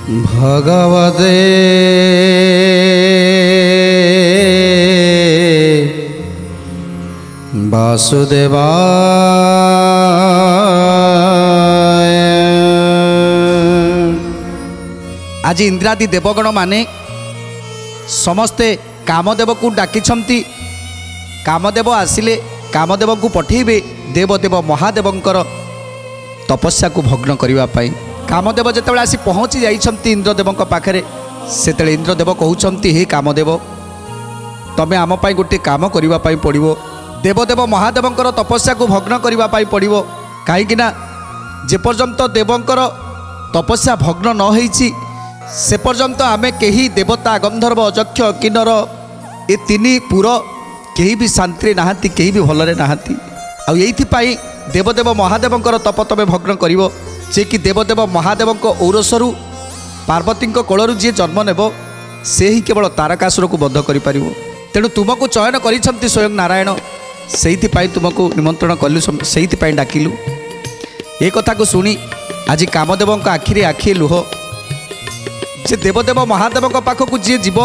भगवते वासुदेवाय। आज इंद्रादि देवगण माने समस्ते कामदेव को डाकिछंती। कामदेव आसिले कामदेव को पठेबे देवदेव महादेवंकर तपस्या को भग्न करिवा पाई। कामदेव जेतेबेले आसी पहुँची जाइछंती इंद्रदेवଙ୍କ पाखरे, सेतेबेले इंद्रदेव कहउछंती हे कामदेव तमे आम पाई गोटे काम करिवा पाई पड़िबो। देवदेव महादेवंकर तपस्या को भग्न करिवा पाई पड़िबो। काहेकिना जे पर्यंत देवंकर तपस्या भग्न न होईछि से पर्यंत आमे केही देवता गंधर्व अजक्ष किन्नर ए तीन पुर केही भी शांति नाहांती, केही भी भलरे नाहांती। आ एइथिपाई देवदेव महादेवंकर तप तमे भग्न करिवो। जे कि देवदेव महादेवंक औरसरु पार्वती कोलरु जी जन्म नेब से ही केवल तारकासुर को बद्ध करि परिवो। तेणु तुमको चयन करिछंती स्वयं नारायण, सेइथिपाई तुमको निमंत्रण कलु, सेइथिपाई डाकिलु। ए कथा को सुनी आज कामदेवंक आखिरे आखि लुह। जे देवदेव महादेवंक पाखक जी जीव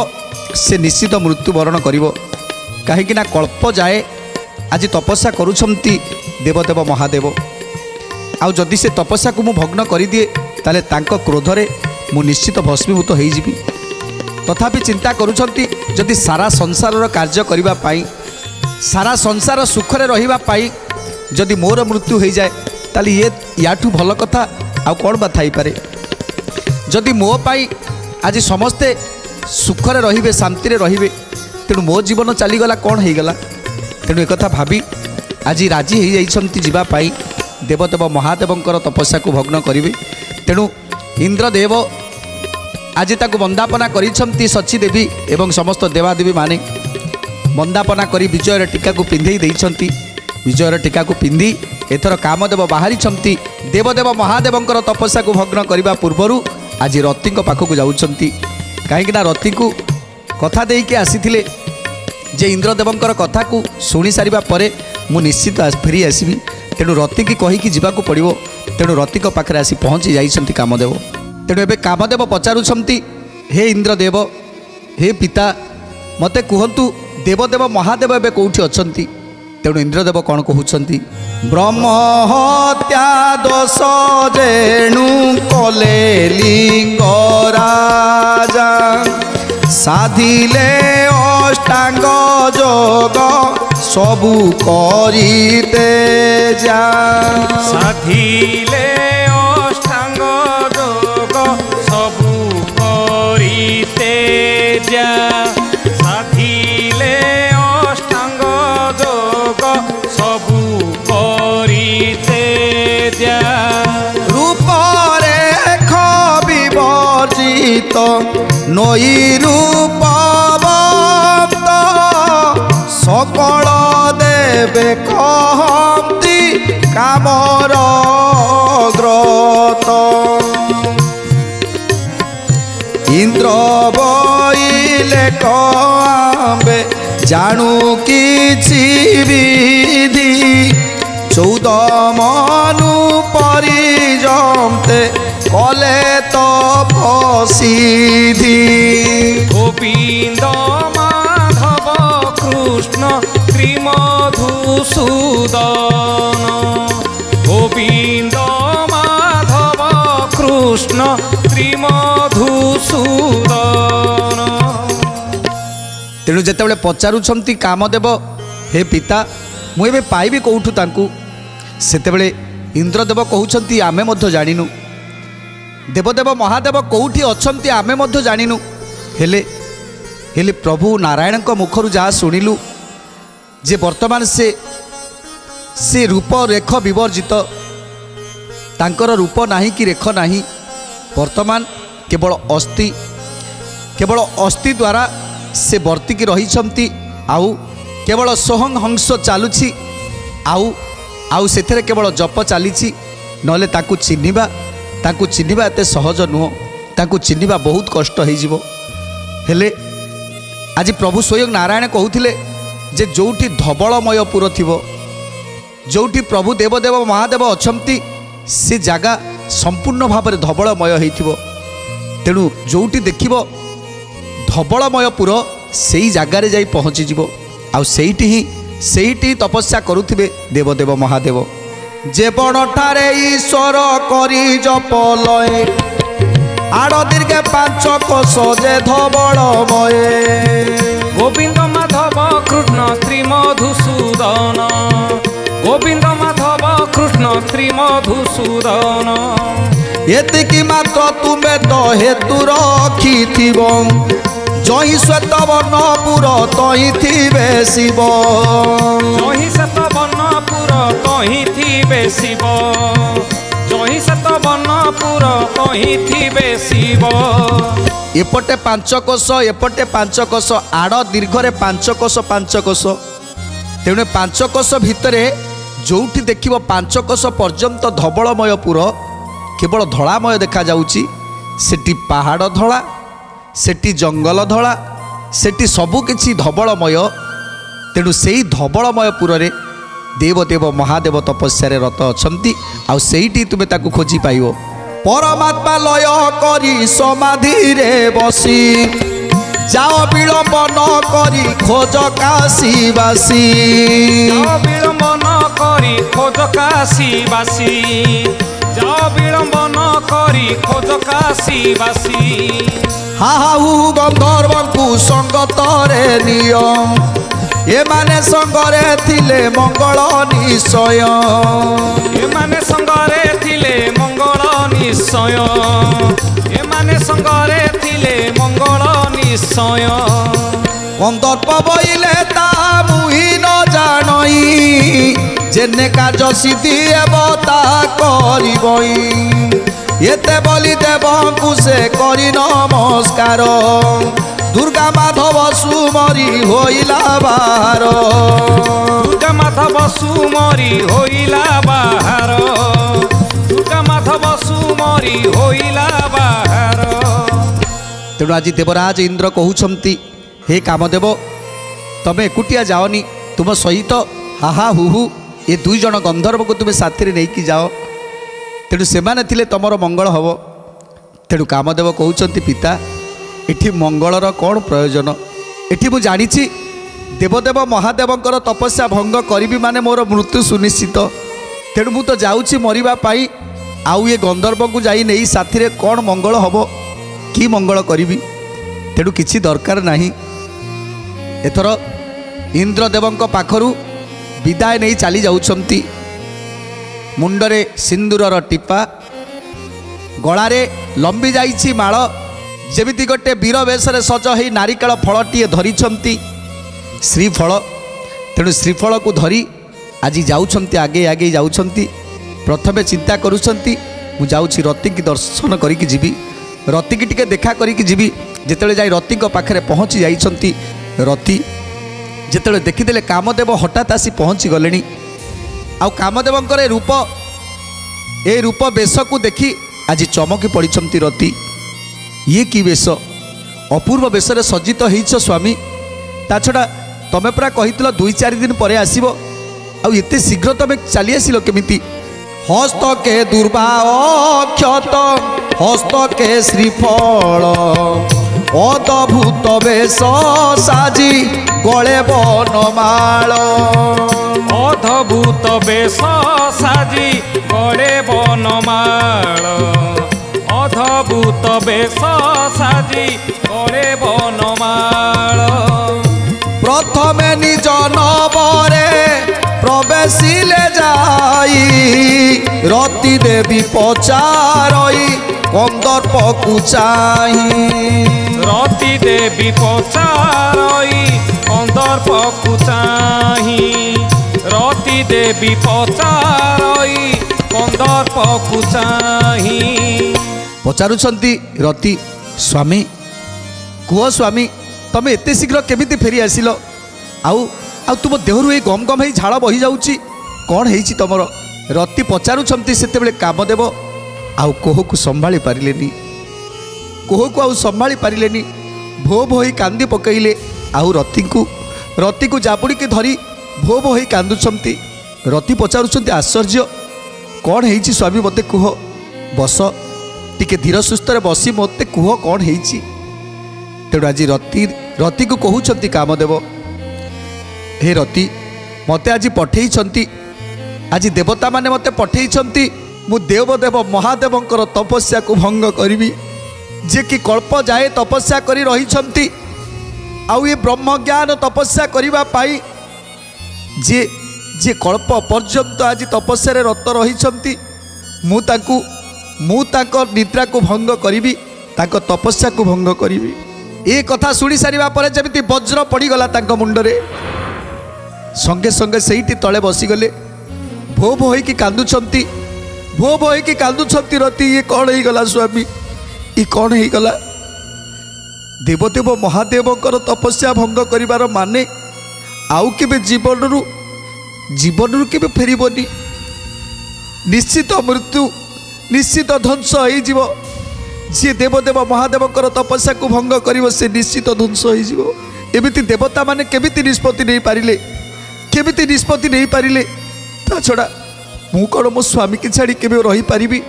से निश्चित मृत्युवरण करिवो। काहेकिना कल्प जाए आज तपस्या करुछंती देवदेव महादेव। आउ जदि से तपस्या को मु भग्न कर दिए ताले तांको क्रोधरे मु निश्चित भस्मीभूत हो जिवि। तथापि चिंता करुछंती जदि सारा संसार कार्य करिबा पाई, सारा संसार सुखरे रहिबा पाई जदि मोर मृत्यु हो जाए ताले ये याठू भल कथा आउ कोन बा थाई पारे। जदि मो पाई आज समस्ते सुखरे रहिबे, शांति रे रहिबे, तेणु मो जीवन चलीगला कौन हो गला। तेणु एक भावी आज राजी हो जाइछंती जीवा पाई देवदेव महादेवंकर तपस्या को भग्न करिवे। तेणु इंद्रदेव आज ताको वंदापना करिछंती सची देवी एवं समस्त देवादेवी माने वंदापना करी विजयर टीका को पिंधे देइछंती। विजयर टीका को पिंधि एथर कामदेव बाहरिछंती देवदेव महादेवंकर तपस्या को भग्न करिबा पूर्वरु आज रति पाखक जाउछंती। काहेकि ना रति को कथा देके आसीथिले जे इंद्रदेवंकर कथा को शुणी सारिबा परे मु निश्चित फेरी आसबि। तेणु रति की कहीकि जीवाकू पड़िबो। तेणु रति पाखरे आसी पहुँची जाइछंती कामदेव। तेणु एबे कामदेव पचारुछंती हे इंद्रदेव, हे पिता मते कहंतु देवदेव महादेव एबे कोउठी अछंती। तेणु इंद्रदेव कौन कहउछंती, ब्रह्म हत्या दोष जेणु कले लिंग राजा साधिले अष्टांग जोग सबु करिते जा। साधिले अष्टांग जोग सबु करिते जा। साधिले अष्टांग जोग सबु करिते जा। रूप रेख विवर्जित नई रूप सकल देवे कहती कामर ग्रत। इंद्र बइले कबे जानू किछि विधि 14 मनु परिजमते कले तपसिधि। गोविंद माधव कृष्ण श्रीमधुसूदन। गोविंद माधव कृष्ण श्रीमधुसूदन। तेणु जेतेबेले पचारुछंती कामदेव हे पिता मु एबे पाइबी कोउठु तांकु, सेतेबेले इंद्रदेव कहउछंती आमे मध्य जानिनु। देवदेव महादेव कोउठी अछंती आमे मध्य जानिनु। हेले हेले प्रभु नारायण मुखर जहाँ शुणिलु जे वर्तमान से रूप रेख विवर्जित, तांकर रूप नाही कि रेख नाही, वर्तमान केवल अस्थि द्वारा से वर्तिकी रहिछंती। आउ केवल सोहं हंस चालुछि, आउ सेथरे केवल जप चलीछि। नले ताकू चिन्हिबा एते सहज नुह, ताकू चिन्हिबा बहुत कष्ट हो जिवो। हेले आज प्रभु स्वयं नारायण कहूथिले जे जोठी धवलमय पुर थिबो, जोठी प्रभु देवदेव महादेव अछंती से जगह संपूर्ण भाव में धवलमय होइथिबो। ତେଣୁ ଯେଉଁଠି ଦେଖିବ ଧବଳମୟପୁର ସେଇ ଜାଗାରେ ଯାଇ ପହଞ୍ଚିଯିବ। ଆଉ ସେଇଠି ତପସ୍ୟା କରୁଥିବେ ଦେବଦେବ ମହାଦେବ। ଜୀବନଠାରେ ଈଶ୍ୱର କରି ଜପଲଏ ଆଡ଼ ଦୀର୍ଘେ ପାଞ୍ଚ କୋଶ ଯେ ଧବଳମୟେ। ଗୋବିନ୍ଦ ମାଧବ କୃଷ୍ଣ ଶ୍ରୀ ମଧୁସୂଦନ, ଗୋବିନ୍ଦ ମାଧବ କୃଷ୍ଣ ଶ୍ରୀ ମଧୁସୂଦନ। ଏତିକି ମାତ୍ର ତୁମେ ତ ହେତୁ ରଖିଥିବ, ଜହିଁ ଶ୍ଵେତ ବର୍ଣ୍ଣପୁର ତହିଁ ଥିବେ ଶିବ। ଜହିଁ ଶ୍ଵେତ ବର୍ଣ୍ଣପୁର ତହିଁ ଥିବେ ଶିବ, ଜହିଁ ଶ୍ଵେତ ବର୍ଣ୍ଣପୁର ତହିଁ ଥିବେ ଶିବ। ଏପଟେ ପାଞ୍ଚ କୋଶ ଏପଟେ ପାଞ୍ଚ କୋଶ, ଆଡ଼ ଦୀର୍ଘରେ ପାଞ୍ଚ କୋଶ। ତେଣୁ ପାଞ୍ଚ କୋଶ ଭିତରେ ଯେଉଁଠି ଦେଖିବ ପାଞ୍ଚ କୋଶ ପର୍ଯ୍ୟନ୍ତ ଧବଳମୟପୁର କେବଳ ଧଳାମୟ ଦେଖାଯାଉଛି। ସେଠି ପାହାଡ଼ ଧଳା, ସେଠି ଜଙ୍ଗଲ ଧଳା, ସେଠି ସବୁକିଛି ଧବଳମୟ। ତେଣୁ ସେଇ ଧବଳମୟପୁରରେ ଦେବଦେବ ମହାଦେବ ତପସ୍ୟାରେ ରତ ଅଛନ୍ତି। ଆଉ ସେଇଠି ତୁମେ ତାକୁ ଖୋଜି ପାଇବ। ପରମାତ୍ମା ଲୟ କରି ସମାଧିରେ ବସି, ଯାଅ ବିଳମ୍ବ ନ କରି ଖୋଜ କାଶୀବାସୀ। ଯାଅ ବିଳମ୍ବ ନ କରି ଖୋଜ କାଶୀବାସୀ, ଯାଅ ବିଳମ୍ବ ନ କରି ଖୋଜ କାଶୀବାସୀ। ହାହୁ ଗନ୍ଧର୍ବଙ୍କୁ ସଙ୍ଗତରେ ନିୟ, ଏମାନେ ସଙ୍ଗରେ ଥିଲେ ମଙ୍ଗଳ ନିଶ୍ଚୟ। ଏମାନେ ସଙ୍ଗରେ ଥିଲେ ମଙ୍ଗଳ ନିଶ୍ଚୟ, ଏମାନେ ସଙ୍ଗରେ ଥିଲେ ମଙ୍ଗଳ ନିଶ୍ଚୟ। କନ୍ଦର୍ପ ବଇଲେ ତା ମୁହିଁ ନ ଜାଣଇ, ଯେନେ କାର୍ଯ୍ୟ ସିଦ୍ଧି ହେବ ତା କରିବଇ। ଏତେ ବୋଲି ଦେବଙ୍କୁ ସେ କରି ନମସ୍କାର, ଦୁର୍ଗା ମାଧବ ସୁମରି ହୋଇଲା ବାହାର। ଦୁର୍ଗା ମାଧବ ସୁମରି ହୋଇଲା ବାହାର, ଦୁର୍ଗା ମାଧବ ସୁମରି ହୋଇଲା ବାହାର। ତେଣୁ ଆଜି ଦେବରାଜ ଇନ୍ଦ୍ର କହୁଛନ୍ତି, ହେ କାମଦେବ, ତମେ ଏକୁଟିଆ ଯାଅନି, ତୁମ ସହିତ ହାହା ହୁହୁ ଏ ଦୁଇ ଜଣ ଗନ୍ଧର୍ବକୁ ତୁମେ ସାଥିରେ ନେଇକି ଯାଅ। ତେଣୁ ସେମାନେ ଥିଲେ ତମର ମଙ୍ଗଳ ହେବ। ତେଣୁ କାମଦେବ କହୁଛନ୍ତି, ପିତା ଏଠି ମଙ୍ଗଳର କ'ଣ ପ୍ରୟୋଜନ? ଏଠି ମୁଁ ଜାଣିଛି ଦେବଦେବ ମହାଦେବଙ୍କର ତପସ୍ୟା ଭଙ୍ଗ କରିବି ମାନେ ମୋର ମୃତ୍ୟୁ ସୁନିଶ୍ଚିତ। ତେଣୁ ମୁଁ ତ ଯାଉଛି ମରିବା ପାଇଁ। ଆଉ ଏ ଗନ୍ଧର୍ବଙ୍କୁ ଯାଇ ନେଇ ସାଥିରେ କ'ଣ ମଙ୍ଗଳ ହେବ? କି ମଙ୍ଗଳ କରିବି? ତେଣୁ କିଛି ଦରକାର ନାହିଁ। ଏଥର ଇନ୍ଦ୍ରଦେବଙ୍କ ପାଖରୁ ବିଦାୟ ନେଇ ଚାଲି ଯାଉଛନ୍ତି। ମୁଣ୍ଡରେ ସିନ୍ଦୁରର ଟିପା, ଗଳାରେ ଲମ୍ବି ଯାଇଛି ମାଳ, ଯେମିତି ଗୋଟେ ବୀର ବେଶରେ ସଜ ହୋଇ ନାରିକେଳ ଫଳଟିଏ ଧରିଛନ୍ତି, ଶ୍ରୀଫଳ। ତେଣୁ ଶ୍ରୀଫଳକୁ ଧରି ଆଜି ଯାଉଛନ୍ତି, ଆଗେଇ ଯାଉଛନ୍ତି। ପ୍ରଥମେ ଚିନ୍ତା କରୁଛନ୍ତି, ମୁଁ ଯାଉଛି ରତିକି ଦର୍ଶନ କରିକି ଯିବି, ରତିକି ଟିକେ ଦେଖା କରିକି ଯିବି। ଯେତେବେଳେ ଯାଇ ରତିଙ୍କ ପାଖରେ ପହଞ୍ଚି ଯାଇଛନ୍ତି, ରତି ଯେତେବେଳେ ଦେଖିଦେଲେ କାମଦେବ ହଠାତ୍ ଆସି ପହଞ୍ଚି ଗଲେଣି। ଆଉ କାମଦେବଙ୍କର ଏ ରୂପ ବେଶକୁ ଦେଖି ଆଜି ଚମକି ପଡ଼ିଛନ୍ତି ରତି। ଇଏ କି ବେଶ? ଅପୂର୍ବ ବେଶରେ ସଜ୍ଜିତ ହେଇଛ ସ୍ୱାମୀ। ତା ଛଡ଼ା ତମେ ପୁରା କହିଥିଲ 2-4 ଦିନ ପରେ ଆସିବ, ଆଉ ଏତେ ଶୀଘ୍ର ତମେ ଚାଲି ଆସିଲ କେମିତି? ହସ୍ତକେ ଦୁର୍ବା ଅକ୍ଷତ, ହସ୍ତକେ ଶ୍ରୀଫଳ, ଅଦ୍ଭୁତ ବେଶ ସାଜି ଗଳେ ବନମାଳ। ଅଦ୍ଭୁତ ବେଶ ସାଜି ଗଳେ ବନମାଳ, ଅଦ୍ଭୁତ ବେଶ ସାଜି ଗଳେ ବନମାଳ। ପ୍ରଥମେ ନିଜ ନବରେ ପ୍ରବେଶିଲେ ଯାଇ, ରତି ଦେବୀ ପଚାରଇ କନ୍ଦର୍ପକୁ ଚାହିଁ। ରତି ଦେବୀ ପଚାରଇ କନ୍ଦର୍ପକୁ ଚାହିଁ, ରତି ଦେବୀ ପଚାରଇ କନ୍ଦର୍ପକୁ ଚାହିଁ। ପଚାରୁଛନ୍ତି ରତି, ସ୍ୱାମୀ କୁହ ସ୍ୱାମୀ, ତମେ ଏତେ ଶୀଘ୍ର କେମିତି ଫେରି ଆସିଲ? ଆଉ ତୁମ ଦେହରୁ ଏଇ ଗମ ଗମ ହେଇ ଝାଳ ବହିଯାଉଛି, କ'ଣ ହେଇଛି ତମର? ରତି ପଚାରୁଛନ୍ତି। ସେତେବେଳେ କାମଦେବ ଆଉ କୋହକୁ ସମ୍ଭାଳି ପାରିଲେନି, କୋହକୁ ଆଉ ସମ୍ଭାଳି ପାରିଲେନି। ଭୋ ଭୋ ହୋଇ କାନ୍ଦି ପକାଇଲେ। ଆଉ ରତିକୁ ଜାବୁଡ଼ିକି ଧରି ଭୋ ଭୋ ହୋଇ କାନ୍ଦୁଛନ୍ତି। ରତି ପଚାରୁଛନ୍ତି, ଆଶ୍ଚର୍ଯ୍ୟ, କ'ଣ ହେଇଛି ସ୍ୱାମୀ ମୋତେ କୁହ, ବସ। टिके धीर सुस्थ बसी मत कुह कौन होती तेणु आज रति को कहते कामदेव हे रति मत आज पठे आज देवता माने मत पठे मु देवदेव महादेवंकर तपस्या को भंग करी जे कि कल्प जाए तपस्या करी रही आउ ये ब्रह्म ज्ञान तपस्या करने पाई जे जे कल्प पर्यंत आज तपस्या रत रही मुझे निद्रा को भंग करी तपस्या को भंग करी ये कथा शुणी सारा पर जमी वज्र पड़गला मुंडरे संगे संगे से तले बसीगले भो भो होइकी कांदुछंती भो भो होइकी कांदुछंती रति ये कौन हो गला स्वामी ये कौन हो गला देवदेव महादेवकर तपस्या भंग करिवार माने आउ केबे जीवन केबे फेरिबनी निश्चित मृत्यु निश्चित ध्वंस हो जी देवदेव महादेवकर तपस्या को भंग करिवो से निश्चित ध्वंस हो एमिति देवता माने केमिति निष्पत्ति नहीं पारिले केमिति निष्पत्ति नहीं पारिले ता छड़ा मु कौन मो स्वामी की छाड़ी केबे रही पारिबी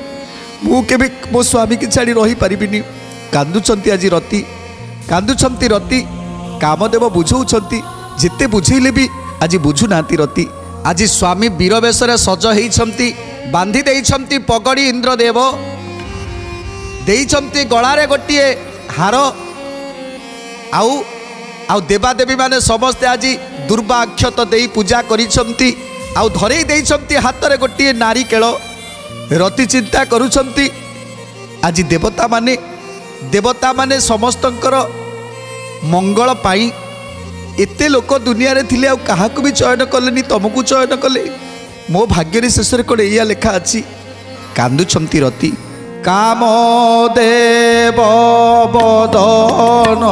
मु केबे मो स्वामी की छाड़ी रही पारिबिनी कांदुचंती आज रति कांदुचंती रति कामदेव बुझौछंती जिते बुझेले भी आज बुझु नाती रति आज स्वामी वीरवेशरे सज होइछंती बांधी देइछंती पगड़ी इंद्रदेव देइछंती गଳାରେ गोटिए हार आउ देवादेवी माने समस्ते आज दुर्वाक्षत देई पूजा करिछंती आउ धरेई देइछंती हाथ रे गोटिए नारिकेल रति चिंता करुछंती आज देवता माने समस्तंकर मंगल पाई एते लोक दुनिया रे थिले आउ काहाकु भी चयन कलेनी तुमको चयन कले मो भाग्य शेष में कौन या लेखा अच्छी कांदुछंती रति कामदेव बदन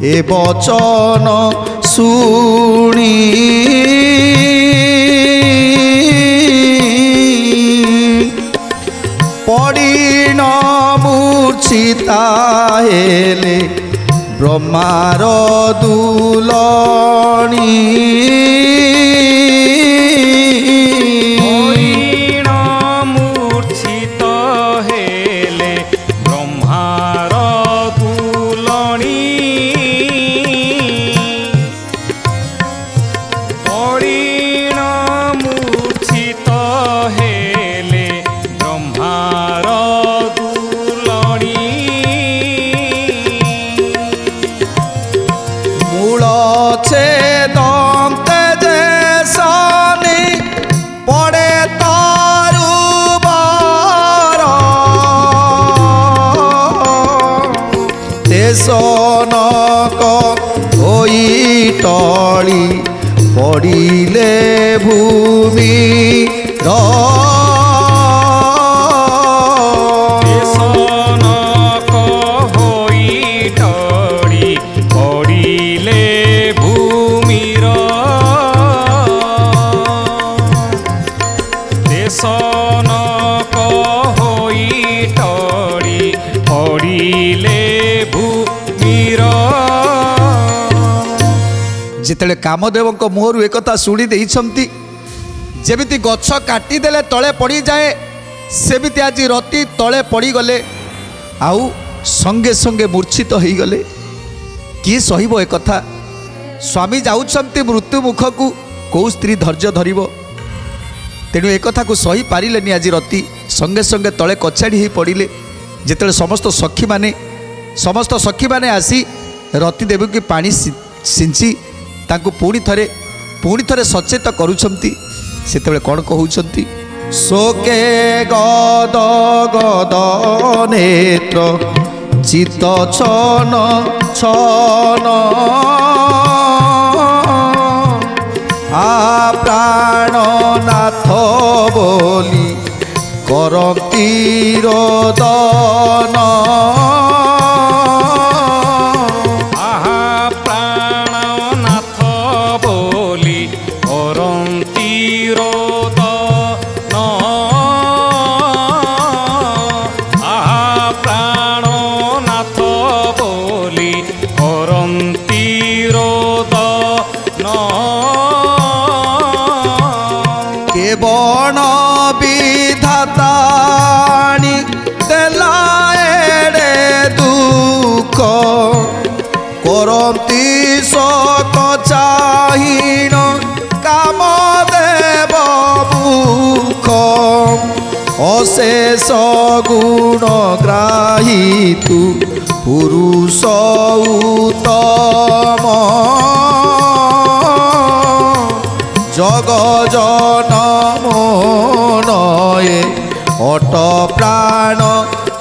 ए बचन शुणी पड़ीन मूर्छिता हेले ब्रह्मार दुलणी सनक होई टली पड़िले भूमि सनक होई टली पड़िले भूमिर सनक होई टली पड़िले जिते कामदेव मुहर एक शुणी जमी गछ काटिदेले तले पड़ी जाए सेमिति आज रति तले पड़ी गले आउ संगे संगे मूर्छित हो गले किए सहब एक कथा स्वामी जाऊँच मृत्यु मुख को कौ स्त्री धैर्य धर तेणु एक कथा को सही पारे आज रति संगे संगे तले कछाड़ी हो पड़े जिते समस्त सखी माने आसी रति देवी की पानी सिंची तांको पुणी थरे सचेत करुछंती सेतेबेले कौन कहउछंती शोके गद गद नेत्र चित्त छन छन आ प्राणनाथ बोली करती रोदन बण विधाताणी ହେଲା ଏଡ଼େ ଦୁଃଖ କରନ୍ତି ସକ ଚାହିଣ କାମ ଦେବ ମୁଖ ଅଶେଷ ଗୁଣ ଗ୍ରାହୀ ତୁ ପୁରୁଷ ଉତ୍ତମ জগ জনমনয়ে অট প্রাণ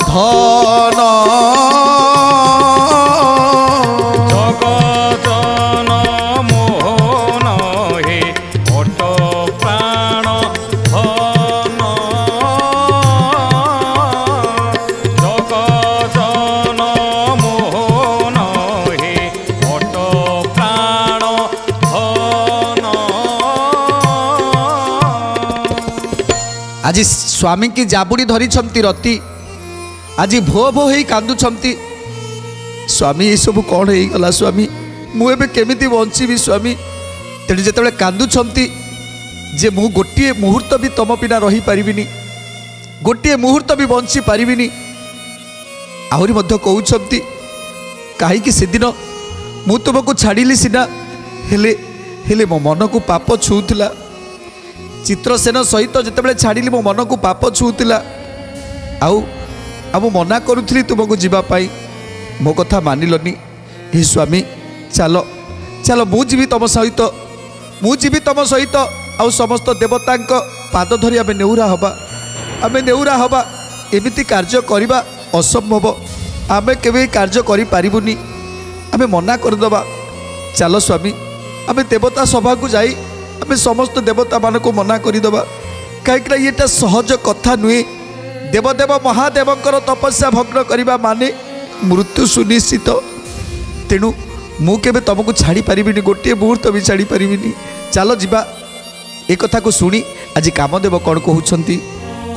ধন জগ জন মোহন হে অট প্রাণ ধন জগ জন মোহন হে অট প্রাণ ধন। आज स्वामी की जाबुड़ी धरी रति आज भो भो ही कांदुछंती स्वामी ये सब कौन हो गला स्वामी मुझे केमिति बंचीबी स्वामी तेणु जिते कांदुछंती जे मु गोटे मुहूर्त भी तुम बिना रही पारिबिनी गोटे मुहूर्त भी बंची पारिबिनी आहरी मध्य कहउछंती कहीं सेदिन मु तुमको छाड़िली सिना हेले हेले मो मन को पाप छूला चित्रसेन सहित जिते छाड़ी मो मन को पाप छूला आउ मना करुली तुमको जीवाई मो कथा मानिलनी हे स्वामी चल चल मुझी तुम सहित मुझी तुम सहित आउ समस्त देवता पाद धरी आम नेउरा हवा एमती कार्य करवा असंभव आमे केवे कार्य करि पारिबुनी आमे मना करदबा चल स्वामी आमे देवता सभा को जाई आमे समस्त देवता मान को मना करदबा कहीं ये सहज कथा नुहे देवदेव महादेवंकर तपस्या भग्न करने माने मृत्यु सुनिश्चित तेणु मुझे तुमको छाड़ी पारिबिनी गोटे मुहूर्त भी छाड़ी पारिबिनी चलो जीवा एक कथा को शुणी आज कामदेव कौन कहउछंती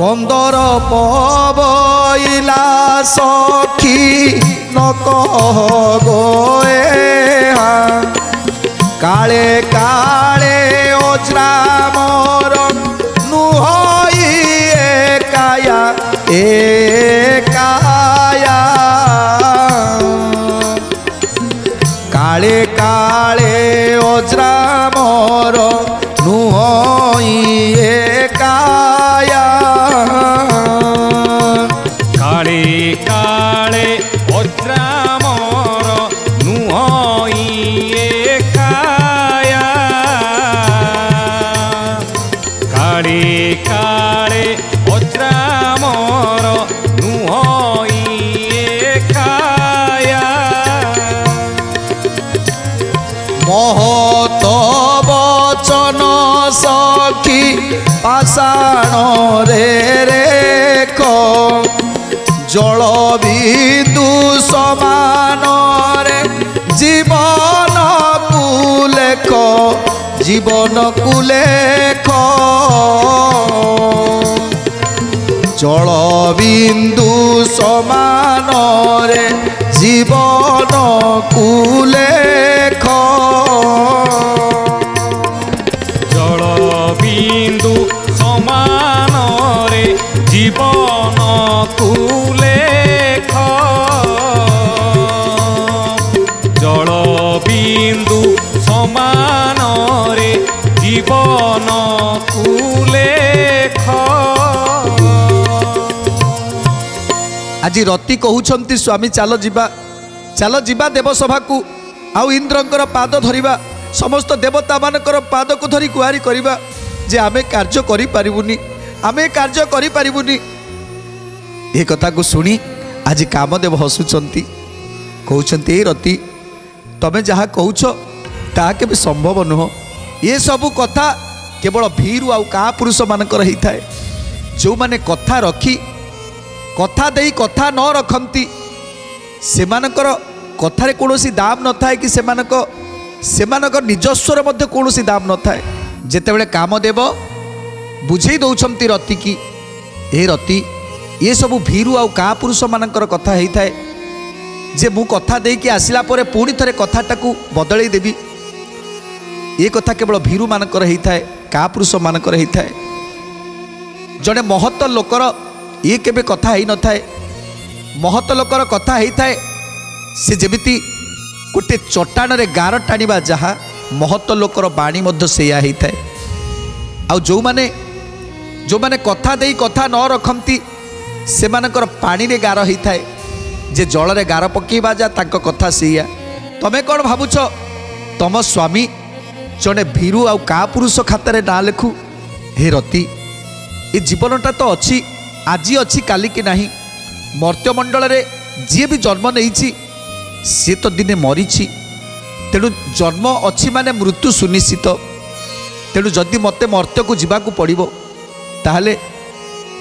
कंदर पबइला सखी न कह गोए काले काले अज्रामर नुहई एकाया एकाया काले काले अज्रामर नुहई एकाया काले काले अज्रामर नुहई एकाया काले काले अज्रामर नुहई एकाया महत बचन सखी पाषाण रे रेख जल बिंदु समान रे जीवन कुलेख जीवन कुलेख जल बिंदु समान रे जीवन कुलेख जल बिंदु समान रे जीवन कुलेख जल बिंदु समान रे जीवन कुलेख। आज रति कहउछंती स्वामी चल जीवा देवसभा को आउ इंद्रंकर पाद धरिबा समस्त देवता मानकर पाद को धरी गुहारी करिबा जे आमे कार्य करि पारिबुनी आमे कार्य करि पारिबुनी ए कथा को सुनी आज कामदेव हसुचंती कहउछंती ए रति तमे जहा कहउछ ता केबे संभव नुह ये सब कथा केवल भीरु आउ का पुरुष मानकर ही थाए जो माने कथा रखी कथा देई कथा न रखती सेमानकर कथारे कौनसी दाम न थाए कि सेमानकर निजस्वर मध्य कौनसी दाम न थाए जेतेबेले कामदेव बुझेई दउछंती रति की ए रति ये सब भीरु आउ का पुरुष मानकर कथा ही थाए जे मु कथा देकी आसिला परे पुणी थरे कथाटाकू बदलई देबी ये कथा केवल भीरु मानकर ही थाए का पुरुष मानकर ही थाए जड़े महत्व लोकर ये केबे कथा ही न थाए महत लोकर कथा होता है से जमिति गोटे चट्टाण गार टाणिबा जहाँ महत लोकर बाणी से होता है। आ जो माने कथा दे कथा न रखती से मानकर पानी रे गार होता है जे जल रे गार पकेबा जा तांको कथा सेया। तमें कौन भावुच तम स्वामी जड़े भीरु आ का पुरुष खातार ना लेखु। हे रति ये जीवनटा तो अच्छी आज अच्छी काली की नहीं। मर्त्यमंडल रे जी भी जन्म नहीं सी तो दिने मरी तेणु जन्म अच्छी माने मृत्यु सुनिश्चित। तेणु जदि मते मर्त्य को जीवा को पड़िबो ताहले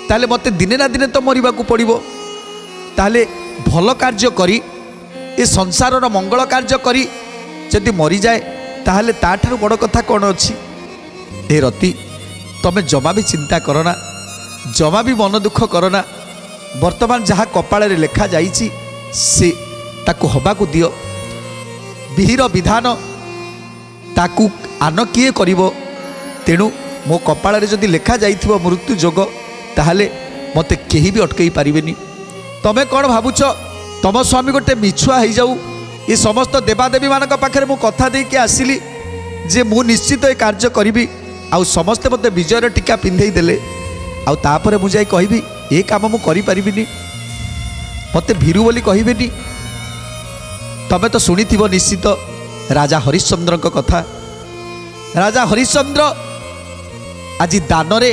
ताहले मते दिने ना दिने तो मरिबा को पड़िबो। ताहले भल कार्य करी ए संसार मंगल कार्य करी जदि मरी जाए ताहले ताठारु बड़ कथा कौन अच्छी। हे रति तमें जमा भी चिंता करना जमा भी मन दुख करना। वर्तमान जहाँ कपाल रे लेखा जाइछि से ताकू हबा को दियो। विहिर विधान ताकू आन किए करिवो। तेणु मो कपाल रे जदि लेखा जाइथिबो मृत्यु जोग ताहले मते केही भी अटकई पारिबेनी। तमें कौन भावुच तम स्वामी गोटे मिछुआ हो जाऊ। ये समस्त देवादेवी मानक पाखरे मु कथा देके आसिली जे मु निश्चित ये कार्य करी। आउ समस्ते मते विजयर टीका पिंधे देले। आउ तापरे मु जाई कहबी ए काम मु करि परिबिनी मते भीरु बोली कहबेनी। तमें तो शुणिथिबो निश्चित राजा हरिश्चंद्र को कथा। राजा हरिश्चंद्र आज दान रे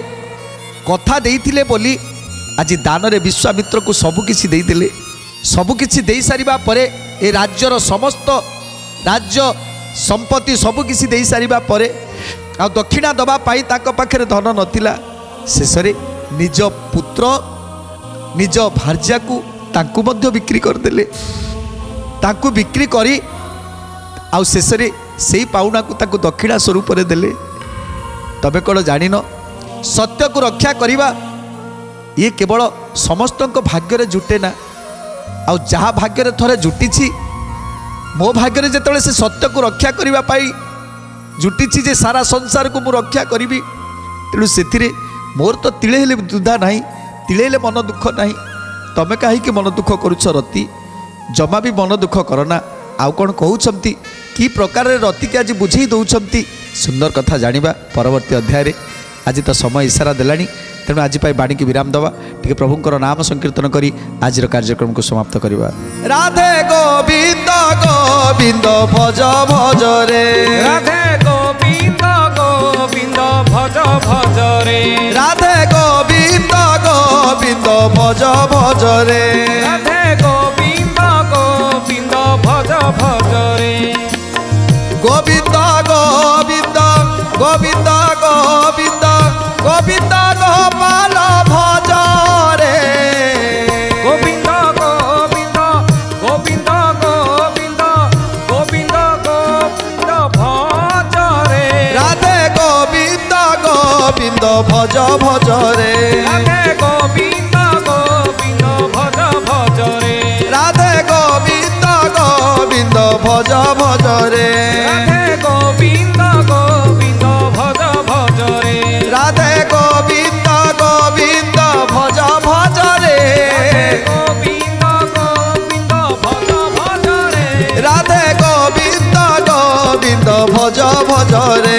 कथा देइथिले बोली आज दान रे विश्वामित्र को सबकिछि देइदेले। सबकिछि देई सारिबा परे ए राज्यर समस्त राज्य संपत्ति सबकिछि देई सारिबा परे आ दक्षिणा दबा पाई ताक पाखरे धन नथिला। शेषरे निज पुत्र निज भार्या को तांकु मध्य बिक्री करदेले। तांकु बिक्री करी आउ शेषरे सेई पाउना को तांकु दक्षिणा स्वरूप रे देले। तबे कौन जानिन सत्य को रक्षा करिबा ये केवल समस्त भाग्य रे जुटे ना। आउ जहाँ भाग्य रे थरे जुटिछि मो भाग्य रे जेतले से सत्य को रक्षा करिबा पाई जुटिछि जे सारा संसार को मु रक्षा करिबी। तेणु सेथिरे मोर तो तिले हेले दुधा नहीं तिले हेले मन दुख नहीं। तमें कहीं मन दुख करुछ रति जमा भी मन दुख करना। आउ कौन कहउछंती कि प्रकार रति के आज बुझेई दउछंती सुंदर कथा जानिबा परवर्ती अध्याय रे। आज तो समय इशारा देलानी तेणु आज बाणी की विराम दवा टे प्रभुंकर नाम संकीर्तन करी आज कार्यक्रम को समाप्त करवा। राधे गोविंद गोविंद भज भज रे राधे गोविंद गोविंद भज भज रे राधे गोविंद गोविंद भज भज रे राधे गोविंद गोविंद भज भज रे गोविंद गोविंद गोविंद गोविंद गोविंद गोपाल भज रे गोविंद गोविंद गोविंद गोविंद गोविंद गोविंद भज रे राधे गोविंद गोविंद भज भज रे राधे गोविंद गोविंद भज भज रे राधे गोविंद गोविंद भज भज रे राधे गोविंद गोविंद भज भज रे राधे गोविंद गोविंद भज भज रे गोविंद गोविंद भज भज रे राधे गोविंद गोविंद भज भज रे